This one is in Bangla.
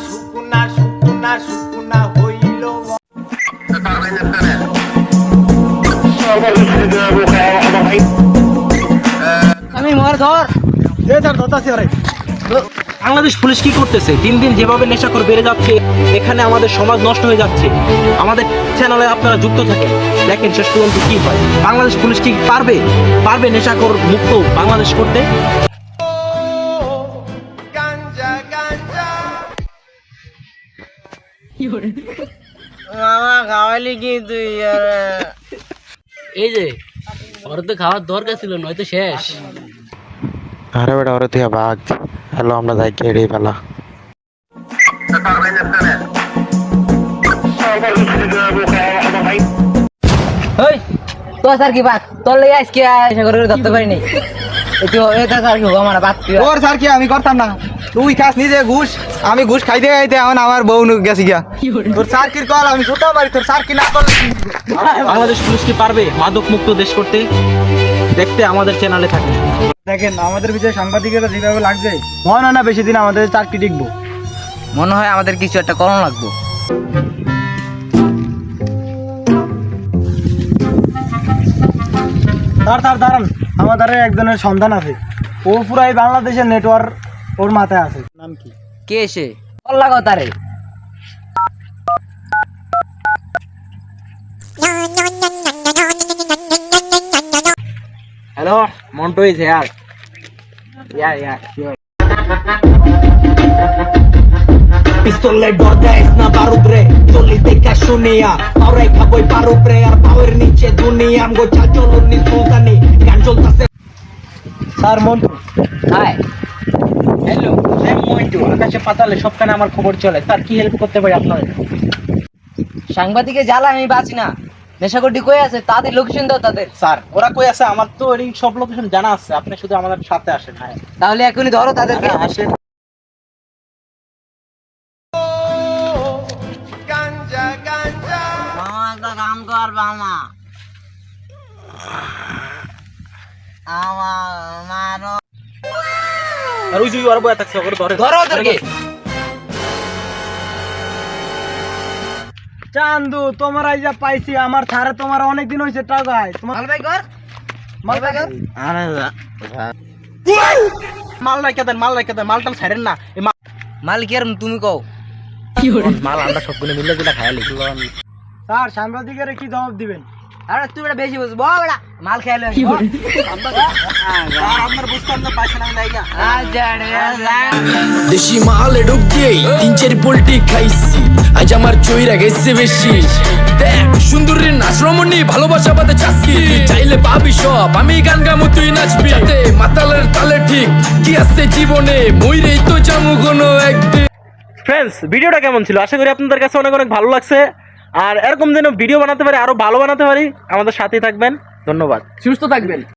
শুকুনা হইল আমি মার ধর দে স্যার ধরতাছি আরে। বাংলাদেশ পুলিশ কি করতেছে? দিন দিন যেভাবে নেশাখোর বেড়ে যাচ্ছে, এখানে আমাদের সমাজ নষ্ট হয়ে যাচ্ছে। আমাদের চ্যানেলে আপনারা যুক্ত থাকেন, দেখেন শেষ পর্যন্ত কি হয়। বাংলাদেশ পুলিশ কি পারবে নেশাখোর মুক্ত বাংলাদেশ করতে? মামা খাওয়ালি কি তুই? এই যে ওর তো খাওয়ার দরকার ছিল, নয়তো শেষ। আরে বেটা ওরে তুই ভাগ। হ্যালো আমরা যাই কেড়ে ফেলা। ওই তো স্যার কি বাত তোর লাগি আজকে এসে করে ধরতে পারিনি। একটু এটা স্যার কি আমার বাত তোর স্যার কি আমি করতাম না? তুই খাস নিজে ঘুষ, আমি ঘুষ খাইতে খাইতে এখন আমার বউ গেছি গিয়া। তোর স্যার কি কল আমি শুতে পারি, তোর স্যার কি না করলে বাংলাদেশ পুলিশ কি পারবে মাদক মুক্ত দেশ করতে? দেখতে আমাদের চ্যানেলে থাকেন। দেখেন আমাদের ভিতরে সাংবাদিকেরা যেভাবে লাগছে মনে হয় না বেশি দিন আমাদের চাকরি টিকবো। মনে হয় আমাদের কিছু একটা করণ লাগবে। তার দাঁড়ান, আমাদের একজনের সন্ধান আছে। ও পুরাই বাংলাদেশের নেটওয়ার্ক ওর মাথায় আছে। নাম কি? কে এসে কল লাগাও তারে। Hello, Montu is here. ইয়া পিস্তলে ডর দেয়স না বারুদ রে, 40 দেখা শুনিয়া পাওরাই খাবই পারুপ রে, আর পাওয়ের নিচে দুনিয়া আমগো চাল চলনি সুলতানি গান চলতাছে। স্যার মন্টু। হাই হ্যালো, আমি মন্টু। আকাশে পাতালে সবখানে আমার খবর চলে। স্যার কি হেল্প করতে পারি আপনার? সাংবাদিকে জ্বালা আমি বাঁচি না। নেশাগরটি কই আছে তাদের লোকেশন দাও তাদের। স্যার ওরা কই আছে? আমার তো এই সব লোকেশন জানা আছে, আপনি শুধু আমাদের সাথে আসেন। হ্যাঁ তাহলে এখনই ধরো তাদেরকে। আসেন। মামা একটা কাম কর মামা, আমারও আর ওই যে ওরা বয়া থাকছে, ওরা ধরে ধরো ওদেরকে। চান্দু তোমার এই যা পাইছি, আমার ছাড়ে তোমার অনেকদিন হয়েছে টাকায়। তোমার মাল ভাই কর, মাল ভাই কর। মাল রাখা দেন, মালটা ছাড়েন না। এই মাল কি আর তুমি কও? মাল আমরা সবগুলো মিলে দিলা খায়া লিখি। স্যার সাংবাদিকেরা কি জবাব দিবেন? আরে তুই বেটা বেশি বুঝ বল বেটা, মাল খেয়ে লই। আপনার বুঝতাম না, পাইছেন আমি লাইগা। দেশি মালে ঢুক দিয়েই 3-4 পোল্টি খাইছি, আজ আমার চইরা গেছে বেশি। দেখ সুন্দরীর নাচ রমণী, ভালোবাসা বাদে চাচ্ছি, চাইলে পাবি সব, আমি গান গামু তুই নাচবি। যাতে মাতালের তালে ঠিক কি আছে জীবনে, মইরেই তো জামু কোনো একদিন। ফ্রেন্ডস, ভিডিওটা কেমন ছিল? আশা করি আপনাদের কাছে অনেক অনেক ভালো লাগছে। আর এরকম যেন ভিডিও বানাতে পারি, আরো ভালো বানাতে পারি, আমাদের সাথেই থাকবেন। ধন্যবাদ, সুস্থ থাকবেন।